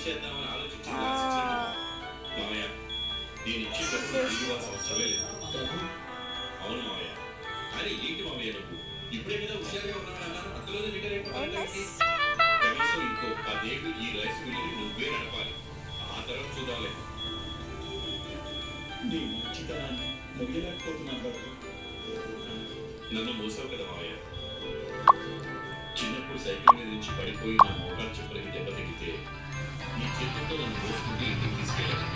ఇచ్చేద్దామని ఆలోచించింది మామయ్య. నేను ఇచ్చేటప్పుడు శ్రీనివాస అవసరమే లేదు. అవును మామయ్య. కానీ ఏంటి మామయ్య నువ్వు ఇప్పుడే కదా హుషారుగా ఉన్నావు అన్నాను, అందులోనే రిటైర్ అయిపోతాను. కనీసం ఇంకో 10 ఏళ్ళు ఈ రైస్ మిల్లుని నువ్వే నడపాలి. ఆ తర్వాత చూడాలి. నీ మంచితనాన్ని ముగిలేకపోతున్నాను. నన్ను మోసావు కదా మామయ్య. చిన్నప్పుడు సైకిల్ మీద నుంచి పడిపోయి నా మోకాలు చెప్పులకి దెబ్బ తగిలితే నీ చేతులతో నన్ను మోసుకుంటూ ఇంటికి తీసుకెళ్ళాను.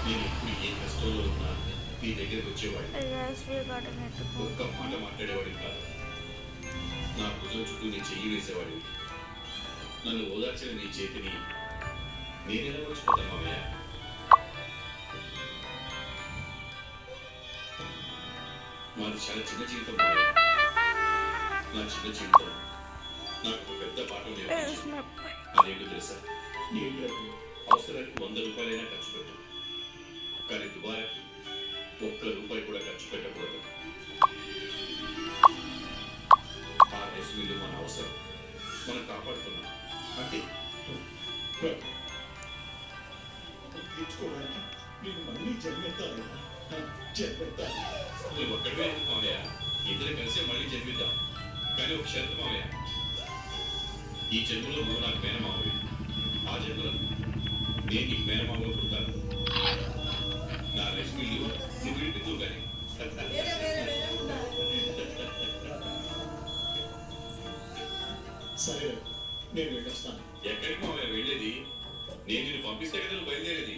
నేను ఇప్పుడు ఏ కష్టంలో ఉన్నా నీ దగ్గరికి వచ్చేవాడిని. ఒక్క మాట మాట్లాడేవాడిని కాదు. నా భుజం చుట్టూ నీ చెయ్యి వేసేవాడివి. నన్ను ఓదార్చిన నీ చేతిని నేనెలా మర్చిపోతాను మామయ్య. మాది చాలా చిన్న జీవితం మామయ్య. నా చిన్న జీవితం నాకు ఒక పెద్ద పాఠం నేర్పించింది. అదేంటో తెలుసా? అవసరానికి 100 రూపాయలైనా ఖర్చు పెట్టు, కానీ దుబారాకి ₹1 కూడా ఖర్చు పెట్టకూడదు. ఆ రైస్ మిల్లు మన అవసరం, మనం కాపాడుతున్నాం అంతే. తెచ్చుకోవడానికి నేను మళ్ళీ జన్మెత్తాను. నువ్వు ఒక్కడే ఎందుకు మామయ్య? ఇద్దరు కలిసే మళ్ళీ జన్మిద్దాం. కానీ ఒక షరతు మామయ్య, ఈ జన్మలో నువ్వు నాకు మేనమామవి, ఆ జన్మలో నేను నీకు మేనమామలో పుడతాను. నా రైస్ మిల్లు నువ్వు విడిపిద్దు కానీ. సరే, నేను వెళ్ళొస్తాను. ఎక్కడికి మామయ్య వెళ్ళేది? నేను నిన్ను పంపిస్తే కదా నువ్వు బయలుదేరేది.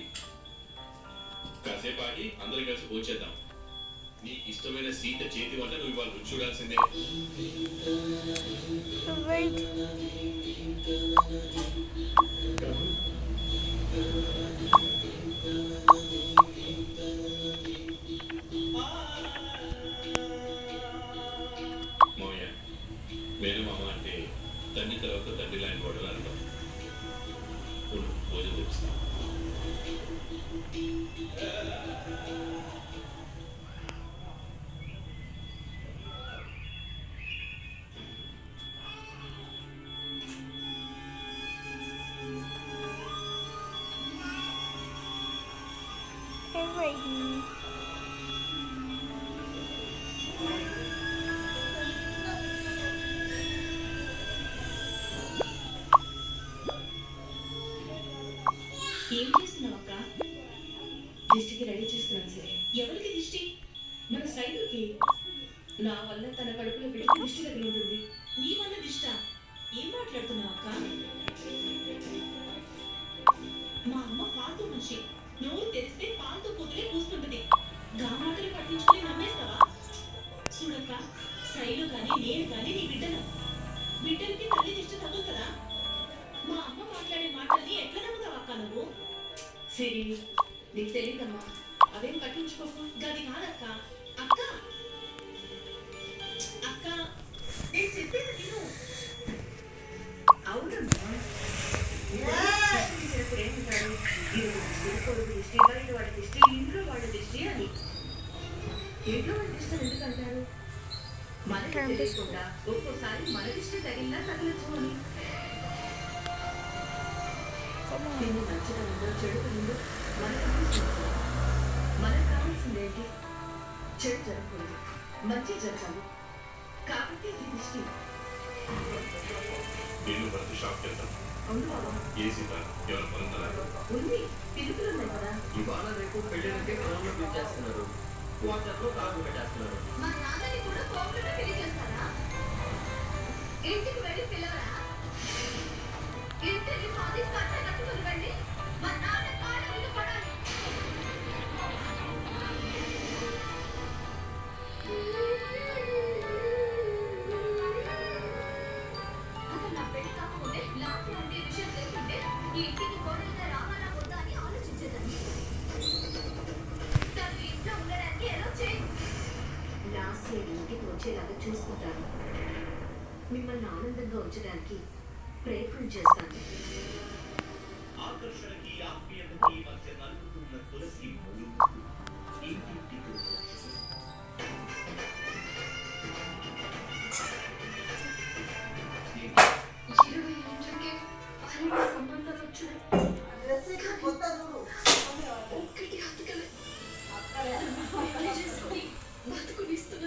కాసేపు ఆగి అందరం కలిసి పోచేద్దాం. నీకు ఇష్టమైన సీత చేతి వంట నువ్వు ఇవాళ రుచి చూడాల్సిందే. మామయ్య, మేనమామ అంటే తండ్రి తర్వాత తండ్రి లాంటి వాడు అర్థం. భోజనం తెప్పిస్తాను. ఏం చేస్తున్నావు అక్క? దిష్టికి రెడీ చేస్తున్నాను సరే. ఎవరికి దిష్టి? మన సైడుకి. నా వల్ల తన కడుపులో పెట్టి దిష్టి తగిలి ఉంటుంది. నీ వల్ల దిష్ట? ఏం మాట్లాడుతున్నావు అక్క? మా అమ్మ ఫాల్తూ మనిషి. నోరు తెరిస్తే ఫాల్తూ కూతురే కూస్తుంటుంది. గా మాటలు పట్టించుకుని నమ్మేస్తావా? చూడక్క, శైలు కానీ నేను కానీ నీ బిడ్డలకి తల్లి దిష్టి తగులుతుందా? మా అమ్మ మాట్లాడే మాటల్ని ఎట్లా నమ్ముతావు అక్క నువ్వు? సరే, నీకు తెలియదమ్మా, అవేం పట్టించుకోకు. గది కాదక్క. అక్క అక్క నేను చెప్పేది విను. అవునమ్మా, చేసినప్పుడు ఏమంటాడు? కొడుకు దిష్టి, బయట వాడి దిష్టి, ఇంట్లో వాడి దిష్టి అని. ఇంట్లో వాడి దిష్టి ఎందుకంటారు? మనకి తెలియకుండా ఒక్కోసారి మన దిష్టి తగిలినా తగలచ్చు అని. నిన్ను మంచితనంలో చెడుతనంలో మనకు కావాల్సిందేంటి? చెడు జరగకూడదు, మంచి జరగాలి. కాబట్టి ఇది దిష్టి. నేను ప్రతి షాప్ వెళ్తాను. ఉంది, పిలుపులున్నాయి కదా. ఇవాళ రేపు పెళ్ళిళ్ళకి ఫోన్లో పిలిచేస్తున్నారు, వాట్సాప్లో కాల్ పెట్టేస్తున్నారు. మా నాన్నని కూడా ఫోన్లోనే పెళ్లి చేస్తారా? ఇంటికి వెళ్ళి పిలవరా? ఇంటిని మాది కట్ట కట్టుకుని వెళ్ళి మా నాన్న కాళ్ళ మీద పడాలి. అసలు నా పెళ్లి కాకపోతే లాంటి అంటే విషయం తెలుసుంటే ఈ ఇంటికి కోడలుగా రావాలా వద్దా అని ఆలోచించేదాన్ని. తను ఇంట్లో ఉండడానికి ఎలా చేయి. లాస్ట్ ఇంటికి వచ్చేలాగా చూసుకుంటాను. మిమ్మల్ని ఆనందంగా ఉంచడానికి ప్రయత్నం చేస్తాను. ఆకర్షణకి ఆత్మీయతకి మధ్య నలుగుతున్న తులసి ఇంటింటికి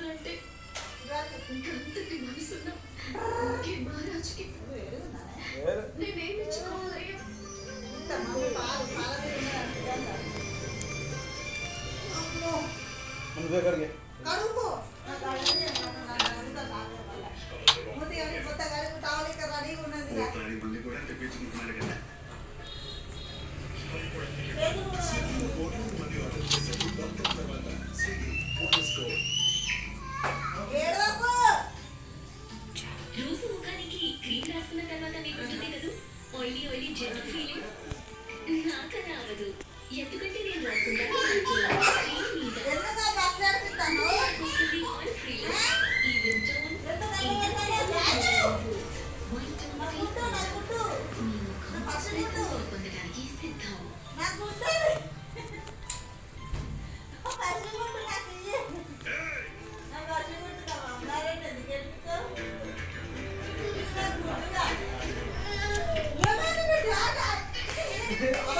చేసుకోవాలంటే ఇంకంతటి మనసున్న ఒకే మహారాజుకి నేనేమి ఇచ్చుకోవాలయ్యా? రోజు ముఖానికి క్రీమ్ రాసుకున్న తర్వాత మీకు ఉంటుంది కదా ఆయిలీ ఆయిలీ జెల్ ఫీలింగ్. నాకన్నా అవ్వదు, ఎందుకంటే నేను రాసుకుంటా క్రీమ్ మీద వస్తుంది ఆయిల్ ఫ్రీ ఈవెన్ టోన్ పొందడానికి సిద్ధం. Yeah.